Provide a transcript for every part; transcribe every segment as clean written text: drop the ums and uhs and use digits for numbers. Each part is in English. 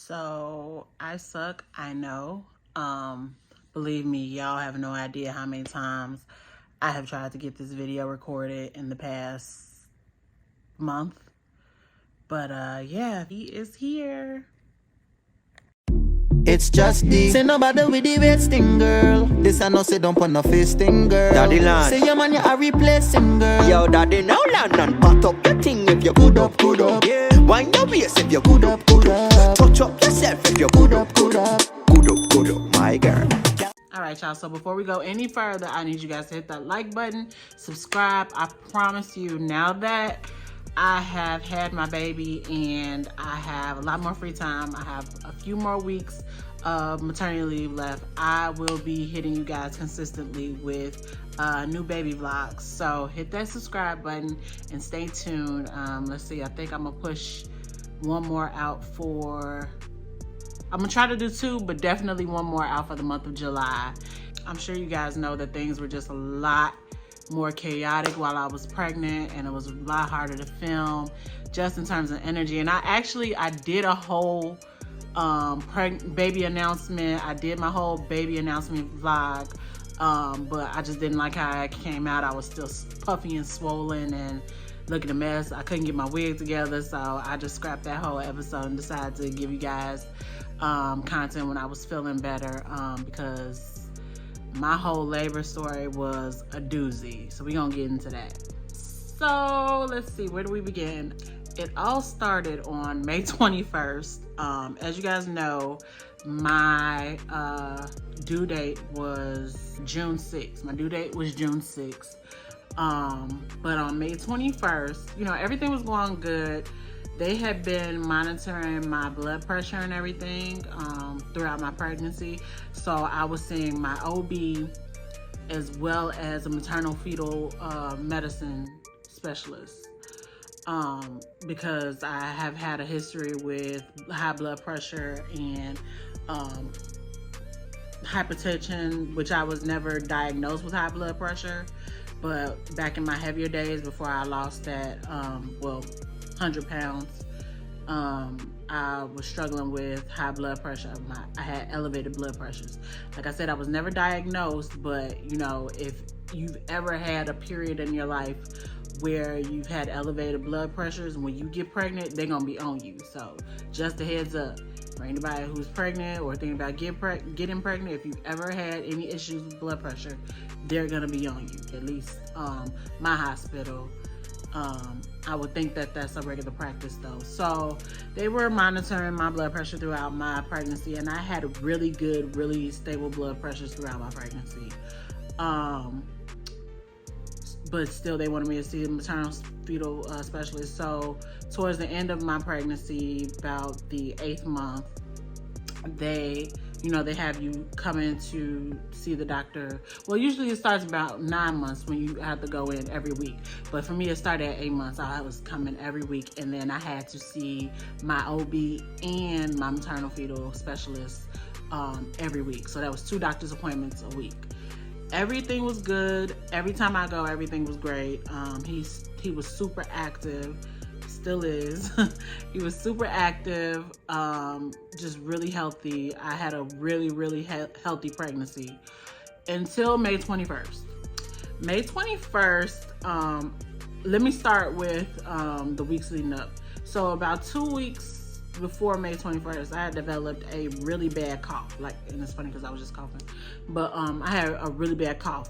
So I suck, I know. Believe me, y'all have no idea how many times I have tried to get this video recorded in the past month. But yeah, he is here. It's just the say nobody with the wasting girl. This I know say don't put no fisting girl. Daddy land. Say your man you are replacing girl. Yo, daddy, now land and pat up your thing if you're good up, good up. Yeah. Wind your waist if you're good up, good up. Touch up yourself if you're good up, good up. Good up, good up, my girl. All right, y'all. So before we go any further, I need you guys to hit that like button, subscribe. I promise you, now that I have had my baby and I have a lot more free time, I have a few more weeks of maternity leave left, I will be hitting you guys consistently with new baby vlogs. So hit that subscribe button and stay tuned. Let's see, I think I'm gonna push one more out for, I'm gonna try to do 2, but definitely one more out for the month of July. I'm sure you guys know that things were just a lot more chaotic while I was pregnant, and it was a lot harder to film just in terms of energy. And I did a whole baby announcement. I did my whole baby announcement vlog, but I just didn't like how it came out. I was still puffy and swollen and looking a mess. I couldn't get my wig together, so I just scrapped that whole episode and decided to give you guys content when I was feeling better, because my whole labor story was a doozy. So we're gonna get into that. So let's see, where do we begin? It all started on May 21st. As you guys know, my due date was June 6th. My due date was June 6th. But on May 21st, you know, everything was going good. They had been monitoring my blood pressure and everything throughout my pregnancy. So I was seeing my OB as well as a maternal fetal medicine specialist, because I have had a history with high blood pressure and hypertension, which I was never diagnosed with high blood pressure. But back in my heavier days, before I lost that, 100 pounds, I was struggling with high blood pressure. I had elevated blood pressures. Like I said, I was never diagnosed, but you know, if you've ever had a period in your life where you've had elevated blood pressures, when you get pregnant, they're gonna be on you. So just a heads up for anybody who's pregnant or thinking about getting pregnant, if you've ever had any issues with blood pressure, they're gonna be on you. At least my hospital. I would think that that's a regular practice though. So they were monitoring my blood pressure throughout my pregnancy, and I had really good, really stable blood pressures throughout my pregnancy. But still, they wanted me to see a maternal fetal specialist. So towards the end of my pregnancy, about the 8th month, they have you come in to see the doctor. Well, usually it starts about 9 months when you have to go in every week. But for me, it started at 8 months. I was coming every week, and then I had to see my OB and my maternal fetal specialist every week. So that was 2 doctor's appointments a week. Everything was good. Every time I go, everything was great. He was super active. Still is. He was super active, just really healthy. I had a really, really healthy pregnancy until May 21st. May 21st, let me start with the weeks leading up. So about 2 weeks before May 21st, I had developed a really bad cough. And it's funny because I was just coughing. But I had a really bad cough,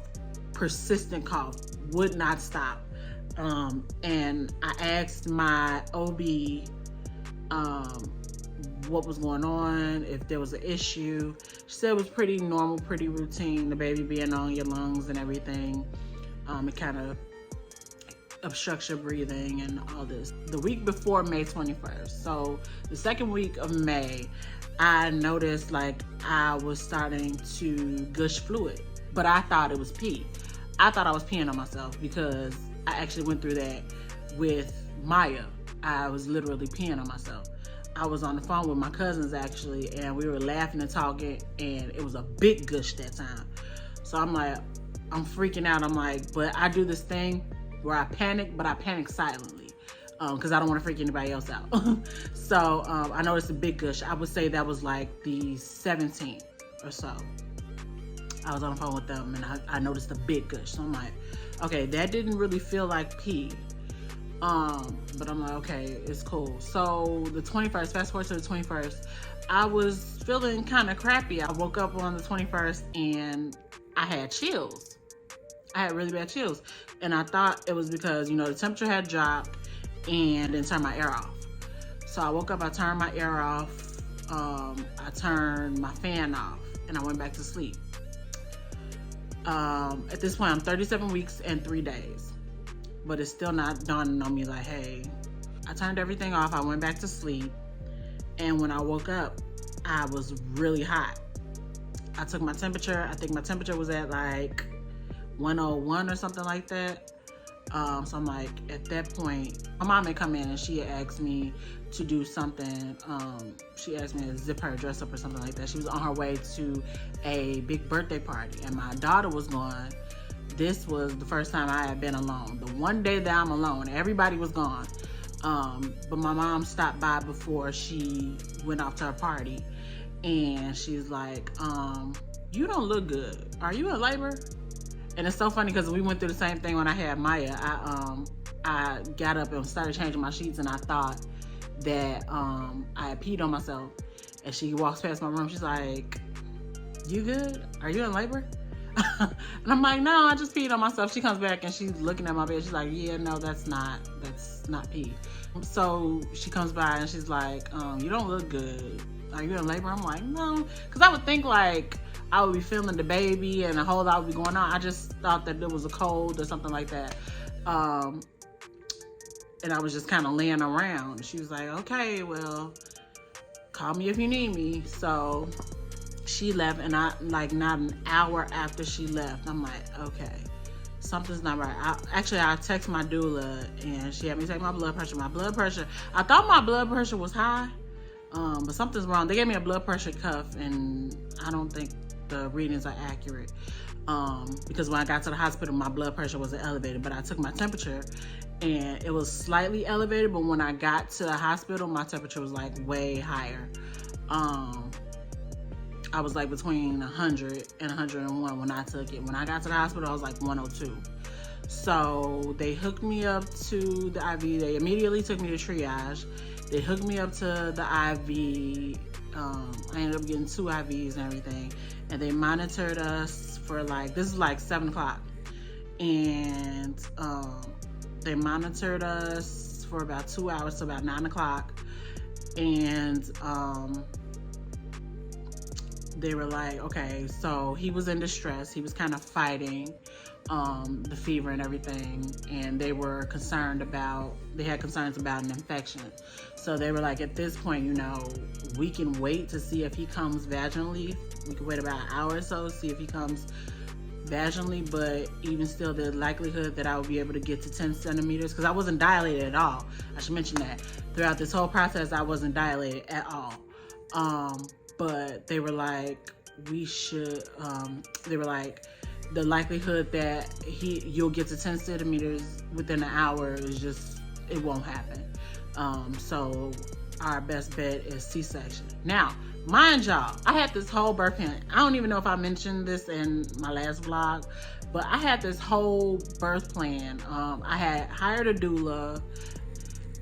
persistent cough, would not stop. And I asked my OB what was going on, if there was an issue. She said it was pretty normal, pretty routine, the baby being on your lungs and everything. It kind of obstructs your breathing and all this. The week before May 21st, so the second week of May, I noticed like I was starting to gush fluid, but I thought it was pee. I thought I was peeing on myself because I actually went through that with Maya. I was literally peeing on myself. I was on the phone with my cousins actually, and we were laughing and talking, and it was a big gush that time. So I'm like, I'm freaking out. I'm like, but I do this thing where I panic, but I panic silently. because I don't want to freak anybody else out. So I noticed a big gush. I would say that was like the 17th or so. I was on the phone with them and I noticed a big gush. So I'm like, okay, that didn't really feel like pee. But I'm like, okay, it's cool. So the 21st, fast forward to the 21st, I was feeling kind of crappy. I woke up on the 21st and I had chills. I had really bad chills. And I thought it was because, you know, the temperature had dropped and didn't turn my air off. So I woke up, I turned my air off, I turned my fan off, and I went back to sleep. At this point, I'm 37 weeks and 3 days. But it's still not dawning on me like, hey, I turned everything off, I went back to sleep, and when I woke up, I was really hot. I took my temperature, I think my temperature was at like 101 or something like that. So I'm like, at that point, my mom had come in and she had asked me to do something. She asked me to zip her dress up or something like that. She was on her way to a big birthday party and my daughter was gone. This was the first time I had been alone. The one day that I'm alone, everybody was gone. But my mom stopped by before she went off to her party. And she's like, you don't look good. Are you in labor? And it's so funny because we went through the same thing when I had Maya. I got up and started changing my sheets and I thought that I had peed on myself. And she walks past my room. She's like, you good? Are you in labor? And I'm like, no, I just peed on myself. She comes back and she's looking at my bed. She's like, yeah, no, that's not pee. So she comes by and she's like, you don't look good. Are you in labor? I'm like, no. Because I would think like I would be feeling the baby and a whole lot would be going on. I just thought that there was a cold or something like that. And I was just kind of laying around. She was like, okay, well, call me if you need me. So she left and I, like, not an hour after she left, I'm like, okay, something's not right. I texted my doula and she had me take my blood pressure. I thought my blood pressure was high, but something's wrong. They gave me a blood pressure cuff and I don't think the readings are accurate. Because when I got to the hospital, my blood pressure wasn't elevated, but I took my temperature and it was slightly elevated, but when I got to the hospital, my temperature was like way higher. I was like between 100 and 101 when I took it. When I got to the hospital, I was like 102. So they hooked me up to the IV. They immediately took me to triage. They hooked me up to the IV. I ended up getting 2 IVs and everything. And they monitored us for like, this is like 7 o'clock. And they monitored us for about 2 hours to about 9 o'clock. And they were like, okay, so he was in distress. He was kind of fighting the fever and everything. And they had concerns about an infection. So they were like, at this point, you know, we can wait to see if he comes vaginally. We can wait about an hour or so, see if he comes vaginally. But even still, the likelihood that I would be able to get to 10 centimeters, because I wasn't dilated at all. I should mention that. Throughout this whole process, I wasn't dilated at all. But they were like, they were like, the likelihood that you'll get to 10 centimeters within an hour is just, it won't happen. So our best bet is C-section. Now, mind y'all, I had this whole birth plan. I don't even know if I mentioned this in my last vlog, but I had this whole birth plan. I had hired a doula.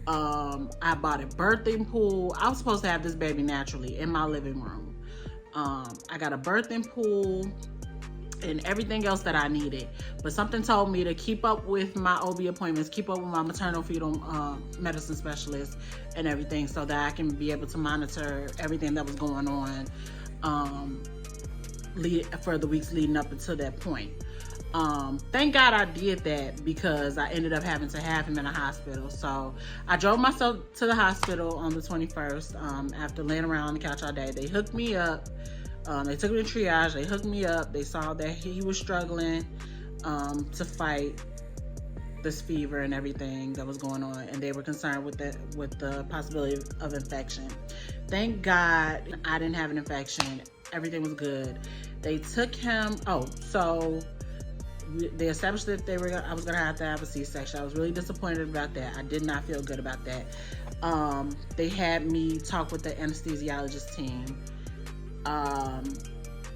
I bought a birthing pool. I was supposed to have this baby naturally in my living room. I got a birthing pool and everything else that I needed. But something told me to keep up with my OB appointments, keep up with my maternal fetal medicine specialist and everything so that I can be able to monitor everything that was going on for the weeks leading up until that point. Thank God I did that because I ended up having to have him in a hospital. So I drove myself to the hospital on the 21st after laying around on the couch all day. They hooked me up. They took me to triage. They hooked me up. They saw that he was struggling to fight this fever and everything that was going on, and they were concerned with the possibility of infection. Thank God I didn't have an infection. Everything was good. They took him. So they established that I was gonna have to have a C-section. I was really disappointed about that. I did not feel good about that. They had me talk with the anesthesiologist team.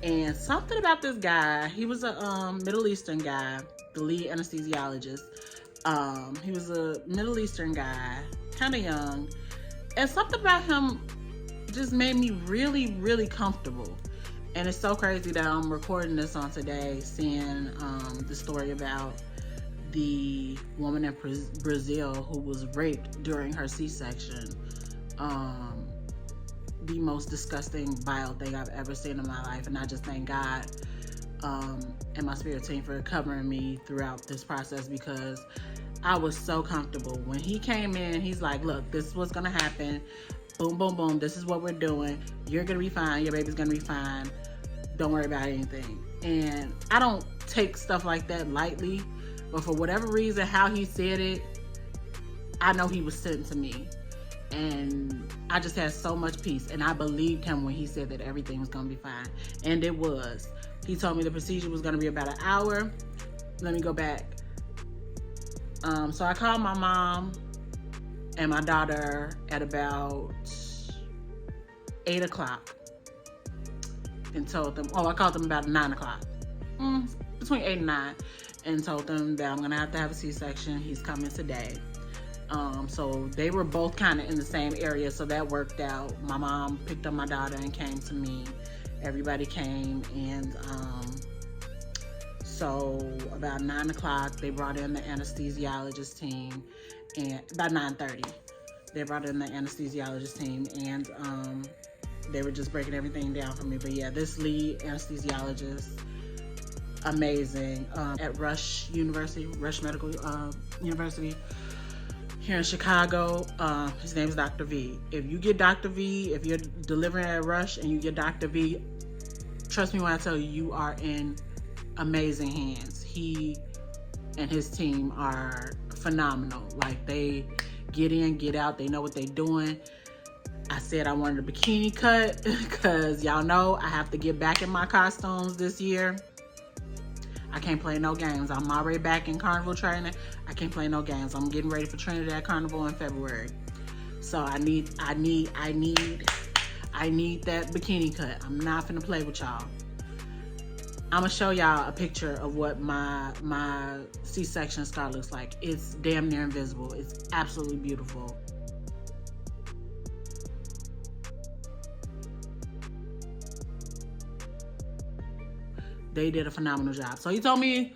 And something about this guy, he was a Middle Eastern guy, the lead anesthesiologist. He was a Middle Eastern guy, kind of young. And something about him just made me really, really comfortable. And it's so crazy that I'm recording this on today, seeing the story about the woman in Brazil who was raped during her C-section. The most disgusting, vile thing I've ever seen in my life. And I just thank God and my spirit team for covering me throughout this process, because I was so comfortable. When he came in, he's like, look, this is what's gonna happen. Boom, boom, boom. This is what we're doing. You're gonna be fine. Your baby's gonna be fine. Don't worry about anything. And I don't take stuff like that lightly, but for whatever reason, how he said it, I know he was sent to me. And I just had so much peace. And I believed him when he said that everything was gonna be fine. And it was. He told me the procedure was gonna be about an hour. Let me go back. So I called my mom and my daughter at about 8 o'clock and told them, I called them about 9 o'clock, between 8 and 9, and told them that I'm gonna have to have a C-section. He's coming today. So they were both kind of in the same area, so that worked out. My mom picked up my daughter and came to me. Everybody came, and so about 9 o'clock, they brought in the anesthesiologist team, and about 9:30, they brought in the anesthesiologist team, and they were just breaking everything down for me. But yeah, this lead anesthesiologist, amazing, at Rush Medical University here in Chicago. His name is Dr. V. If you get Dr. V, if you're delivering at Rush and you get Dr. V, trust me when I tell you, you are in amazing hands. He and his team are phenomenal. Like, they get in, get out, they know what they're doing. I said I wanted a bikini cut because y'all know I have to get back in my costumes this year. I can't play no games. I'm already back in carnival training. I can't play no games. I'm getting ready for Trinidad Carnival in February. So I need that bikini cut. I'm not finna play with y'all. I'm gonna show y'all a picture of what my C-section scar looks like. It's damn near invisible. It's absolutely beautiful. They did a phenomenal job. So he told me,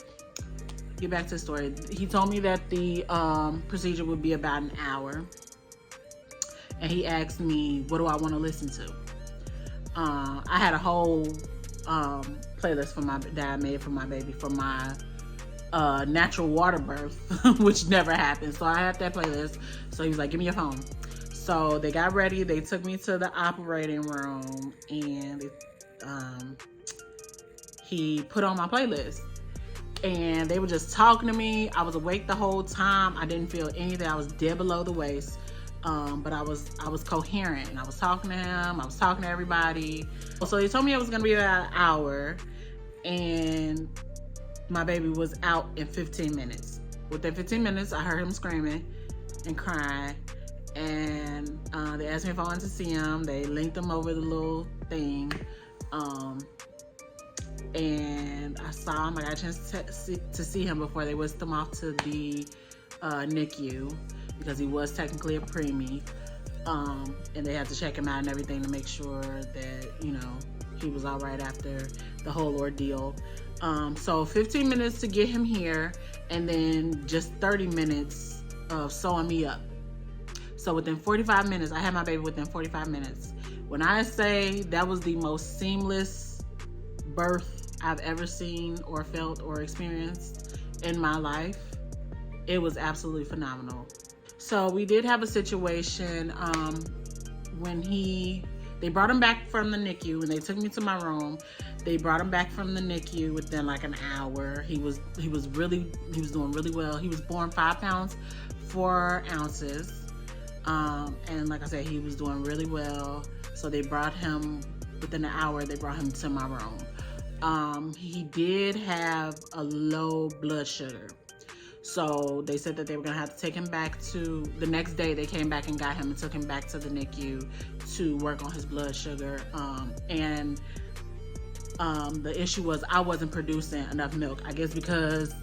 get back to the story. He told me that the procedure would be about an hour. And he asked me, what do I want to listen to? I had a whole playlist that I made for my baby for my natural water birth, which never happened. So I had that playlist. So he was like, give me your phone. So they got ready. They took me to the operating room, and he put on my playlist. And they were just talking to me. I was awake the whole time. I didn't feel anything. I was dead below the waist. But I was coherent, and I was talking to him. I was talking to everybody. So they told me it was gonna be about an hour, and my baby was out in 15 minutes. Within 15 minutes, I heard him screaming and crying, and they asked me if I wanted to see him. They linked him over the little thing, and I saw him. I got a chance to see him before they whisked him off to the NICU, because he was technically a preemie, and they had to check him out and everything to make sure that, you know, he was all right after the whole ordeal. So 15 minutes to get him here, and then just 30 minutes of sewing me up. So within 45 minutes, I had my baby within 45 minutes. When I say that was the most seamless birth I've ever seen or felt or experienced in my life, it was absolutely phenomenal. So we did have a situation when they brought him back from the NICU, and they took me to my room. They brought him back from the NICU within like an hour. He was doing really well. He was born 5 pounds 4 ounces, and like I said, he was doing really well. So they brought him within an hour. They brought him to my room. He did have a low blood sugar. So they said that they were gonna have to take him back to, the next day they came back and got him and took him back to the NICU to work on his blood sugar. The issue was I wasn't producing enough milk. I guess because,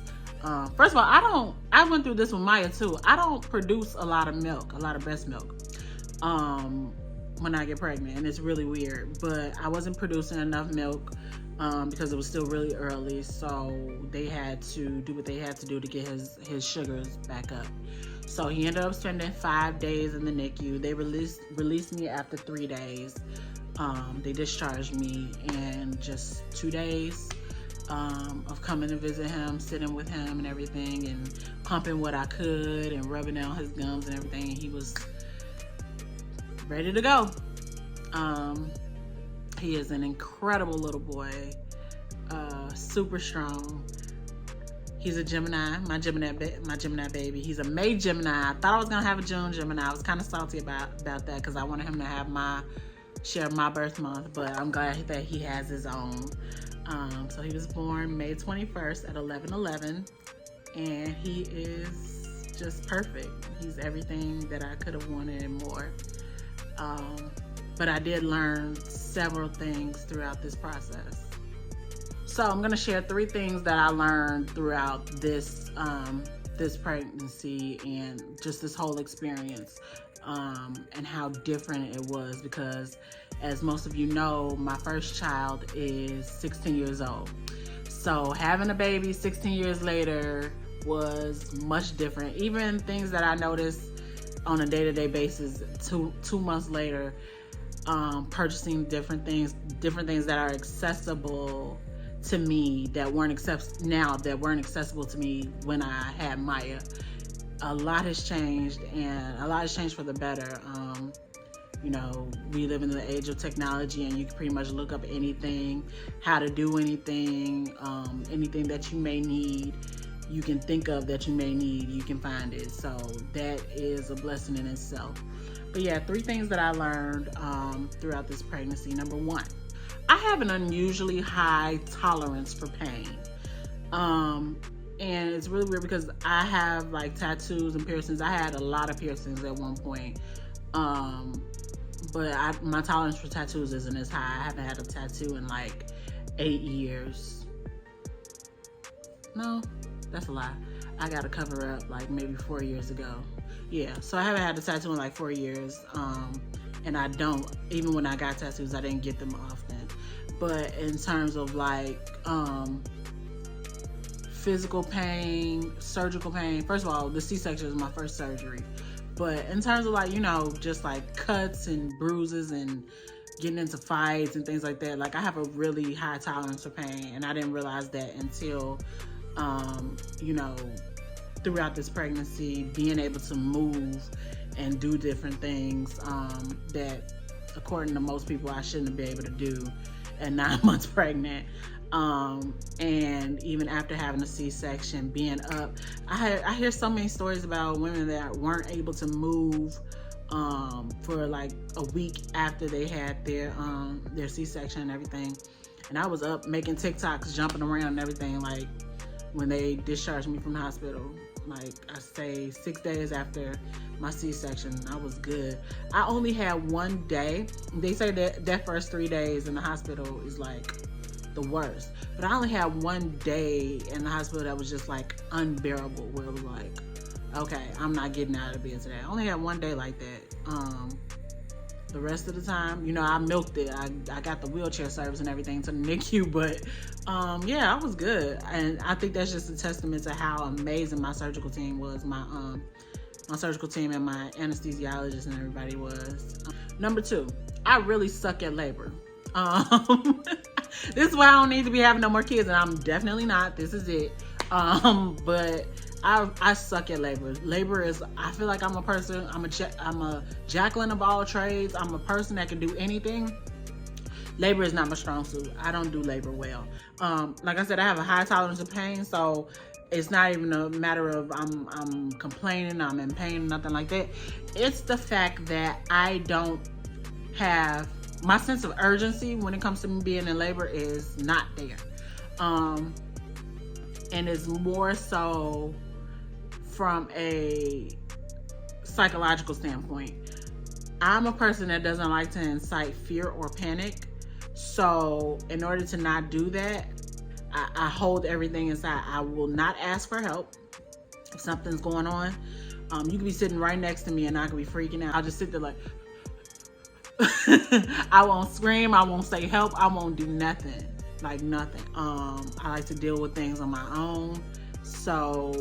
first of all, I went through this with Maya too. I don't produce a lot of milk, a lot of breast milk, when I get pregnant, and it's really weird. But I wasn't producing enough milk because it was still really early, so they had to do what they had to do to get his sugars back up. So he ended up spending 5 days in the NICU. They released me after 3 days. They discharged me, and just 2 days of coming to visit him, sitting with him and everything, and pumping what I could and rubbing down his gums and everything. He was ready to go. He is an incredible little boy, super strong. He's a Gemini, my Gemini baby. He's a May Gemini. I thought I was gonna have a June Gemini. I was kind of salty about that because I wanted him to have my share of my birth month, but I'm glad that he has his own. So he was born May 21st at 11/11, and he is just perfect. He's everything that I could have wanted and more. But I did learn several things throughout this process. So I'm gonna share 3 things that I learned throughout this pregnancy and just this whole experience, and how different it was, because as most of you know, my first child is 16 years old. So having a baby 16 years later was much different. Even things that I noticed on a day-to-day basis, two months later, purchasing different things that are accessible to me that weren't accessible to me when I had Maya. A lot has changed, and a lot has changed for the better. You know, we live in the age of technology, and you can pretty much look up anything, how to do anything, anything that you may need, you can think of that you may need, you can find it. So that is a blessing in itself. But yeah, 3 things that I learned throughout this pregnancy. Number 1, I have an unusually high tolerance for pain. And it's really weird because I have like tattoos and piercings. I had a lot of piercings at one point. But my tolerance for tattoos isn't as high. I haven't had a tattoo in like 8 years. No, that's a lie. I got a cover up like maybe 4 years ago. Yeah, so I haven't had a tattoo in like 4 years. And I don't, even when I got tattoos, I didn't get them often. But in terms of like physical pain, surgical pain, first of all, the C-section is my first surgery. But in terms of like, you know, just like cuts and bruises and getting into fights and things like that, like I have a really high tolerance for pain, and I didn't realize that until, you know, throughout this pregnancy, being able to move and do different things that, according to most people, I shouldn't be able to do at 9 months pregnant. And even after having a C-section, being up, I hear so many stories about women that weren't able to move for like a week after they had their C-section and everything. And I was up making TikToks, jumping around and everything, like when they discharged me from the hospital. Like I say 6 days after my C-section, I was good. I only had 1 day. They say that first 3 days in the hospital is like the worst, but I only had 1 day in the hospital that was just like unbearable, where it was like, okay, I'm not getting out of bed today. I only had 1 day like that. The rest of the time, you know, I milked it. I got the wheelchair service and everything to the NICU, but yeah, I was good. And I think that's just a testament to how amazing my surgical team was. My surgical team and my anesthesiologist and everybody was. Number 2, I really suck at labor. This is why I don't need to be having no more kids, and I'm definitely not. This is it. But I suck at labor. Labor is, I feel like I'm a person, I'm a Jacqueline of all trades. I'm a person that can do anything. Labor is not my strong suit. I don't do labor well. Like I said, I have a high tolerance of pain, so it's not even a matter of I'm complaining, I'm in pain, nothing like that. It's the fact that I don't have my sense of urgency when it comes to me being in labor is not there. And it's more so from a psychological standpoint. I'm a person that doesn't like to incite fear or panic. So in order to not do that, I hold everything inside. I will not ask for help if something's going on. You could be sitting right next to me and I could be freaking out. I'll just sit there like, I won't scream, I won't say help, I won't do nothing, like nothing. I like to deal with things on my own. So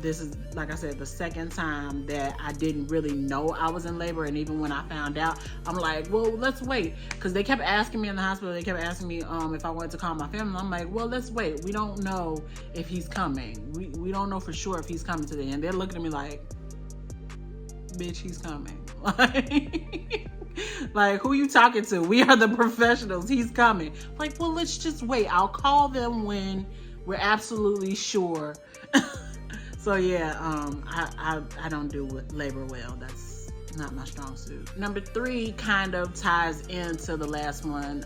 this is, like I said, the second time that I didn't really know I was in labor. And even when I found out, I'm like, well, let's wait. Because they kept asking me in the hospital, they kept asking me if I wanted to call my family. I'm like, well, let's wait. We don't know if he's coming. We don't know for sure if he's coming today. And they're looking at me like, bitch, he's coming. Like, who you talking to? We are the professionals. He's coming. Like, well, let's just wait. I'll call them when we're absolutely sure. So yeah, I don't do labor well. That's not my strong suit. Number 3 kind of ties into the last one.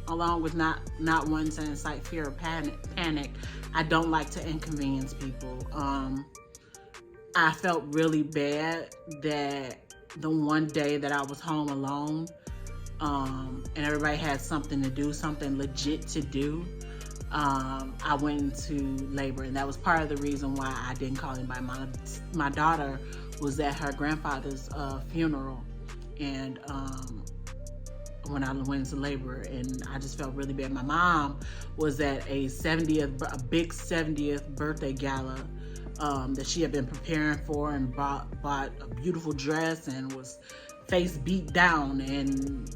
Along with not wanting to incite fear or panic, I don't like to inconvenience people. I felt really bad that the one day that I was home alone, and everybody had something to do, something legit to do, I went into labor, and that was part of the reason why I didn't call anybody. My daughter was at her grandfather's funeral, and when I went into labor, and I just felt really bad. My mom was at a big 70th birthday gala that she had been preparing for, and bought a beautiful dress and was face beat down, and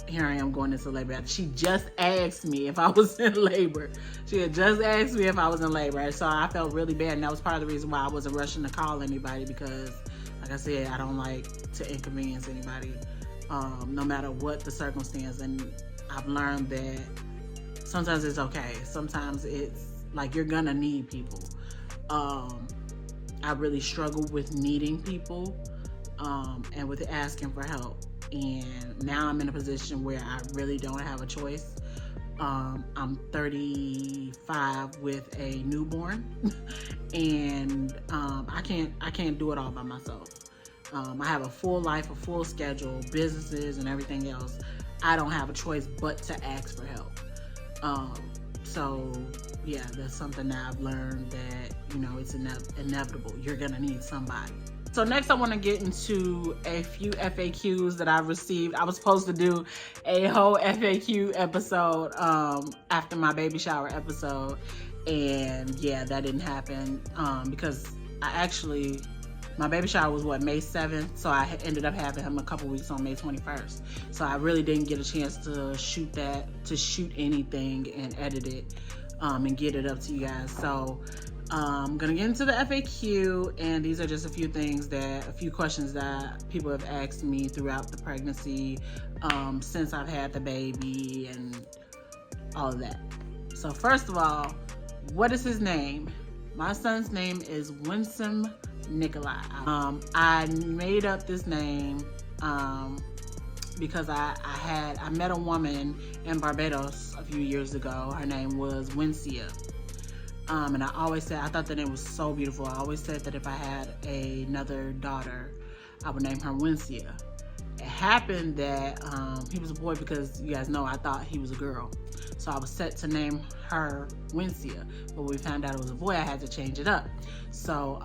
here I am going into labor. She just asked me if I was in labor. She had just asked me if I was in labor. So I felt really bad, and that was part of the reason why I wasn't rushing to call anybody, because like I said, I don't like to inconvenience anybody, no matter what the circumstance. And I've learned that sometimes it's okay. Sometimes it's like you're gonna need people. I really struggled with needing people, and with asking for help. And now I'm in a position where I really don't have a choice. I'm 35 with a newborn, and I can't do it all by myself. I have a full life, a full schedule, businesses and everything else. I don't have a choice but to ask for help. So yeah, that's something that I've learned, that, you know, it's inevitable. You're gonna need somebody. So next I want to get into a few FAQs that I've received. I was supposed to do a whole FAQ episode after my baby shower episode, and yeah, that didn't happen because my baby shower was May 7th, so I ended up having him a couple weeks on May 21st. So I really didn't get a chance to shoot anything and edit it and get it up to you guys. So I'm gonna get into the FAQ, and these are just a few questions that people have asked me throughout the pregnancy, since I've had the baby and all of that. So first of all, what is his name? My son's name is Winsome Nikolai. I made up this name because I met a woman in Barbados a few years ago. Her name was Wincia. And I always said, I thought the name was so beautiful. I always said that if I had another daughter, I would name her Wincia. It happened that he was a boy, because you guys know I thought he was a girl. So I was set to name her Wincia. But when we found out it was a boy, I had to change it up. So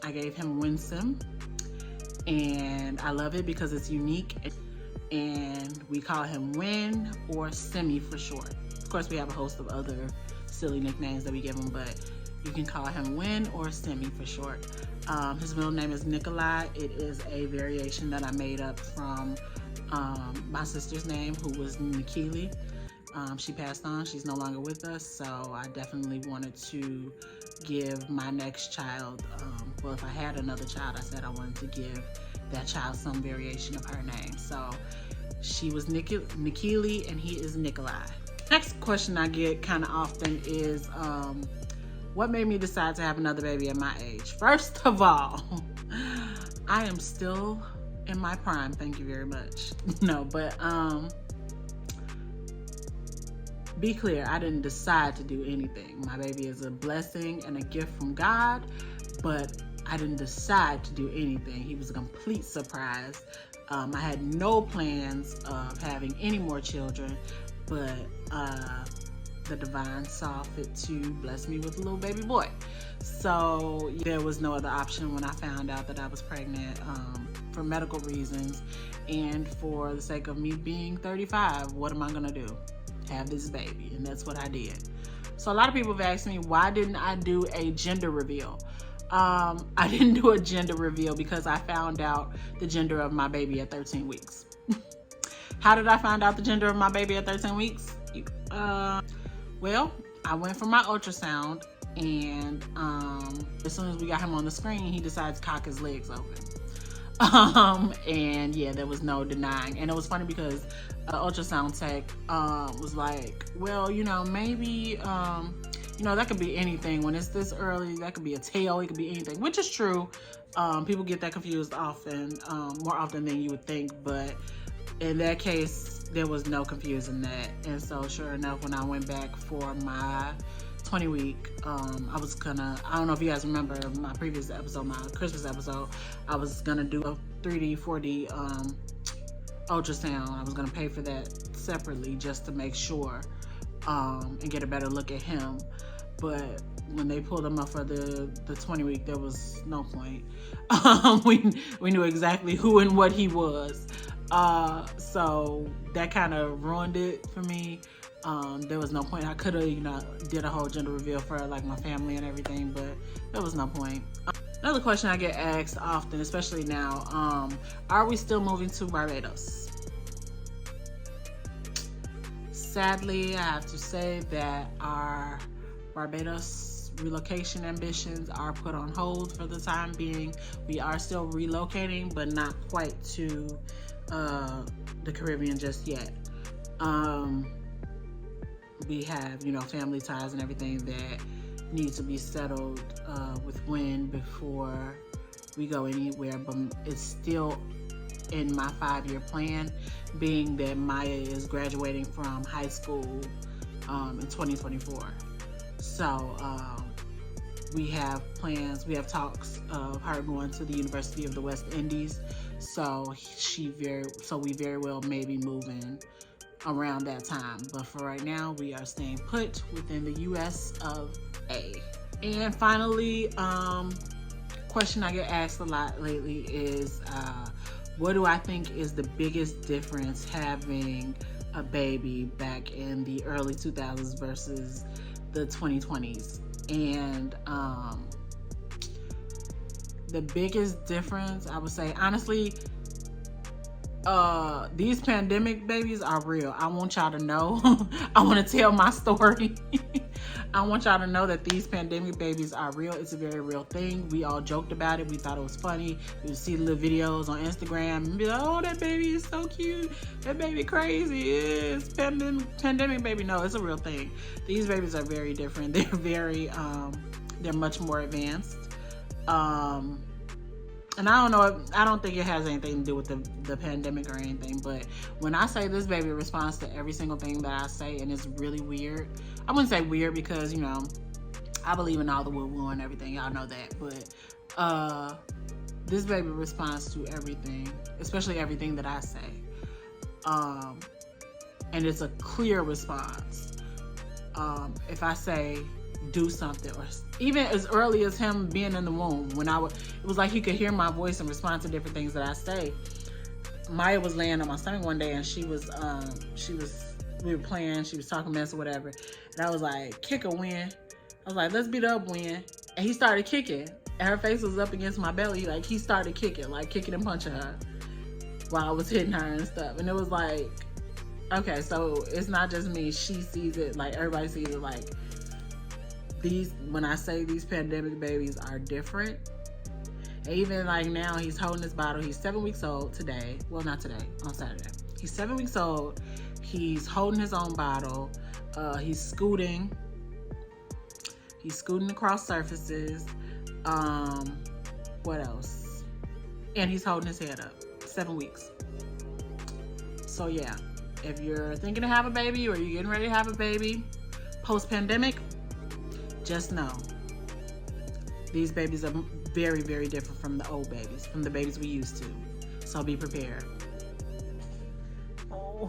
I gave him Winsome. And I love it because it's unique. And we call him Win, or Simi for short. Of course, we have a host of other silly nicknames that we give him, but you can call him Win or Simi for short. His middle name is Nikolai. It is a variation that I made up from my sister's name, who was Nikili. She passed on. She's no longer with us, so I definitely wanted to give my next child, well, if I had another child, I said I wanted to give that child some variation of her name. So she was Nikili, and he is Nikolai. Next question I get kind of often is, what made me decide to have another baby at my age? First of all, I am still in my prime, thank you very much. No, but be clear, I didn't decide to do anything. My baby is a blessing and a gift from God, but I didn't decide to do anything. He was a complete surprise. I had no plans of having any more children, but the divine saw fit to bless me with a little baby boy. So there was no other option when I found out that I was pregnant, for medical reasons and for the sake of me being 35. What am I gonna do? Have this baby. And that's what I did. So a lot of people have asked me, why didn't I do a gender reveal? I didn't do a gender reveal because I found out the gender of my baby at 13 weeks. How did I find out the gender of my baby at 13 weeks? Well, I went for my ultrasound, and as soon as we got him on the screen, he decides to cock his legs open. And yeah, there was no denying. And it was funny because ultrasound tech was like, well, you know, maybe you know, that could be anything. When it's this early, that could be a tail, it could be anything, which is true. People get that confused often, more often than you would think, but in that case, there was no confusing that. And so sure enough, when I went back for my 20-week, I was gonna, I don't know if you guys remember my previous episode, my Christmas episode, I was gonna do a 3D, 4D ultrasound. I was gonna pay for that separately just to make sure and get a better look at him. But when they pulled him up for the 20-week, there was no point. We knew exactly who and what he was. So that kind of ruined it for me. There was no point. I could have, you know, did a whole gender reveal for like my family and everything, but there was no point. Another question I get asked often, especially now, are we still moving to Barbados? Sadly, I have to say that our Barbados relocation ambitions are put on hold for the time being. We are still relocating, but not quite to the Caribbean just yet. We have, you know, family ties and everything that need to be settled with Wynn before we go anywhere, but it's still in my 5-year plan, being that Maya is graduating from high school in 2024. So we have plans, we have talks of her going to the University of the West Indies. So we very well may be moving around that time. But for right now, we are staying put within the US of A. And finally, question I get asked a lot lately is, what do I think is the biggest difference having a baby back in the early 2000s versus the 2020s? And the biggest difference, I would say, honestly, these pandemic babies are real. I want y'all to know. I want to tell my story. I want y'all to know that these pandemic babies are real. It's a very real thing. We all joked about it. We thought it was funny. We would see little videos on Instagram and be like, oh, that baby is so cute. That baby crazy. It's pandemic baby. No, it's a real thing. These babies are very different. They're very, they're much more advanced. And I don't know, I don't think it has anything to do with the pandemic or anything, but when I say this baby responds to every single thing that I say, and it's really weird. I wouldn't say weird because, you know, I believe in all the woo-woo and everything, y'all know that, but this baby responds to everything, especially everything that I say. And it's a clear response. If I say, do something, or even as early as him being in the womb, when it was like he could hear my voice and respond to different things that I say. Maya was laying on my stomach one day and we were playing, she was talking mess or whatever, and I was like, kick her, Win. I was like, let's beat up, Win. And he started kicking, and her face was up against my belly, like he started kicking and punching her while I was hitting her and stuff. And it was like, okay, so it's not just me, she sees it, like everybody sees it. Like, when I say these pandemic babies are different, and even like now he's holding his bottle. He's 7 weeks old today. Well, not today, on Saturday. He's 7 weeks old. He's holding his own bottle. He's scooting across surfaces. What else? And he's holding his head up. 7 weeks. So yeah, if you're thinking to have a baby or you're getting ready to have a baby post-pandemic, just know these babies are very, very different from the old babies, from the babies we used to. So be prepared. Oh.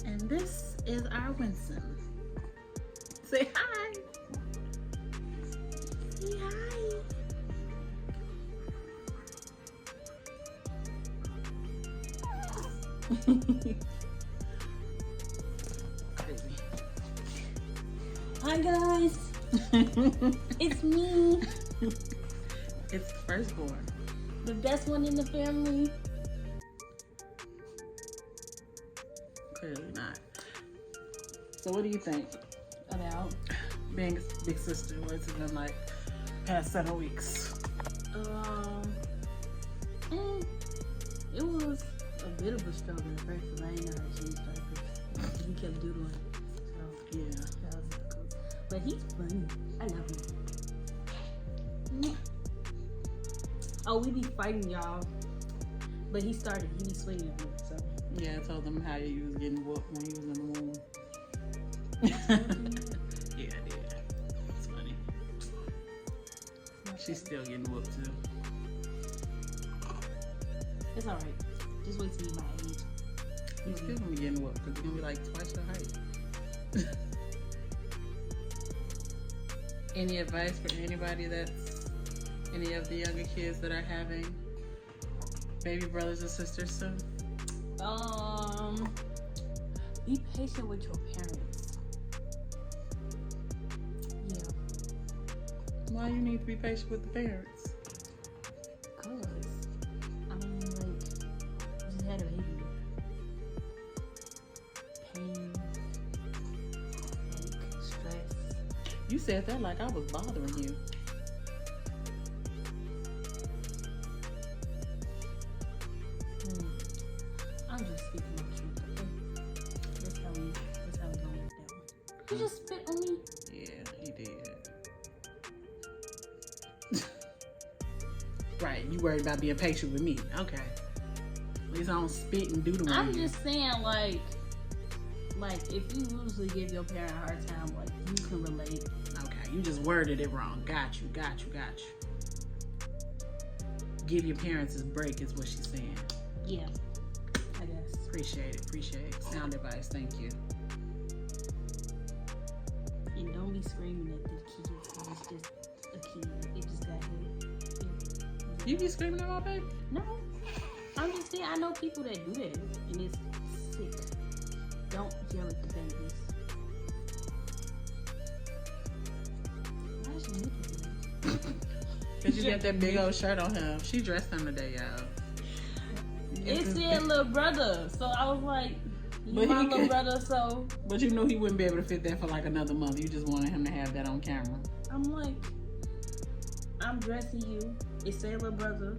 And this is our Winston. Say hi. Say hi. Crazy. Hi guys, it's me, It's the firstborn. the best one in the family. Clearly not. So what do you think About being a big sister? What's it been like past 7 weeks? It was a bit of a struggle at first because I didn't know how to change diapers. He kept doodling, so Yeah. that was difficult. But he's funny. I love him. Oh, we be fighting, y'all. But he be swinging at me, so. Yeah, I told them how you was getting whooped when he was in the womb. Yeah, I did. It's funny. She's still getting whooped too. It's alright. Just wait till you're my age. You're still gonna be getting whooped because you're gonna be like twice your height. Any advice for anybody that's any of the younger kids that are having baby brothers or sisters soon? Be patient with your parents. Yeah. Why you need to be patient with the parents? Cause, I mean, like, you just had a baby. Pain, like, stress. You said that like I was bothering you. I'm just speaking my truth, okay? That's how we gonna work that one. You just spit on me. Yeah, he did. Right, you worried about being patient with me. Okay. At least I don't spit and doodle on I'm you. just saying, like, if you usually give your parent a hard time, like, you can relate. Okay, you just worded it wrong. Got you. Give your parents a break is what she's saying. Yeah, I guess. Appreciate it. Sound advice, thank you. And don't be screaming at the kids. It's just a kid. It just got hit. Yeah. You be screaming at my baby? No. I'm just saying, I know people that do that, and it's sick. Don't yell at the babies. Why is she looking at me? Because you got that big old shirt on him. She dressed him today, y'all. It said little brother, so I was like, you But my he little could- brother, so But you knew he wouldn't be able to fit that for like another month. You just wanted him to have that on camera. I'm like, I'm dressing you. It said little brother.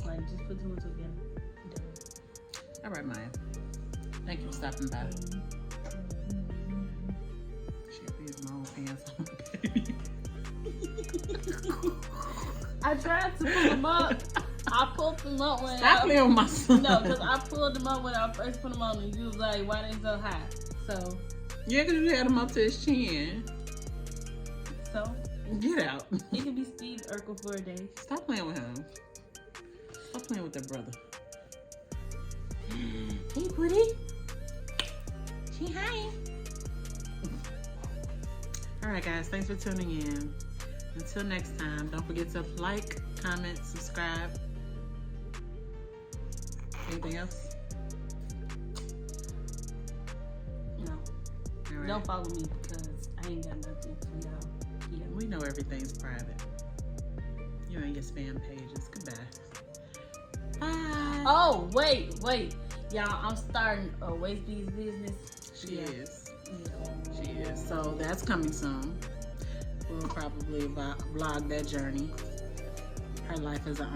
Like, just put two and two together. All right, Maya. Thank you for stopping by. She'll be his own pants on my baby. I tried to pull them up. I pulled them up when Stop playing with my son. No, because I pulled them up when I first put them on, and you was like, why they so high? So, Yeah, because you had him up to his chin. Get out. he could be Steve Urkel for a day. Stop playing with him. Stop playing with that brother. Hey, Woody. Say hi. All right, guys. Thanks for tuning in. Until next time, don't forget to like, comment, subscribe. Anything else? No, All right. don't follow me because I ain't got nothing for y'all. Yeah. We know everything's private. You and your spam pages. Goodbye. Bye. Oh, wait. Y'all, I'm starting a Waist Bees business. She is. Yeah. She is. So that's coming soon. We'll probably vlog that journey. Her life as an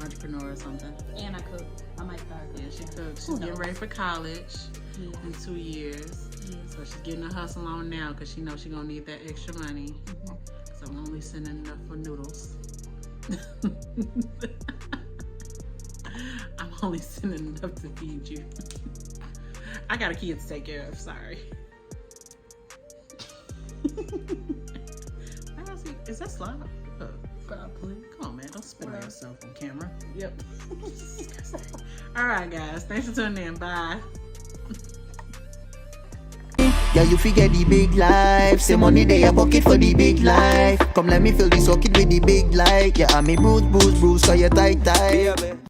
entrepreneur or something. And I cook. I might start Yeah, cooking. she cooks. Who She's getting knows? ready for college Yeah. in 2 years. So she's getting a hustle on now because she knows she's gonna need that extra money. So I'm only sending enough for noodles. I'm only sending enough to feed you. I got a kid to take care of, sorry. Is that slide? Probably. Come on, man, don't spit on Well. yourself on camera. Yep. All right, guys, thanks for tuning in. Bye. Yeah, you forget the big life. Say money they a bucket for the big life. Come let me fill the socket with the big light. Yeah, I me bruise, so you tight. Baby.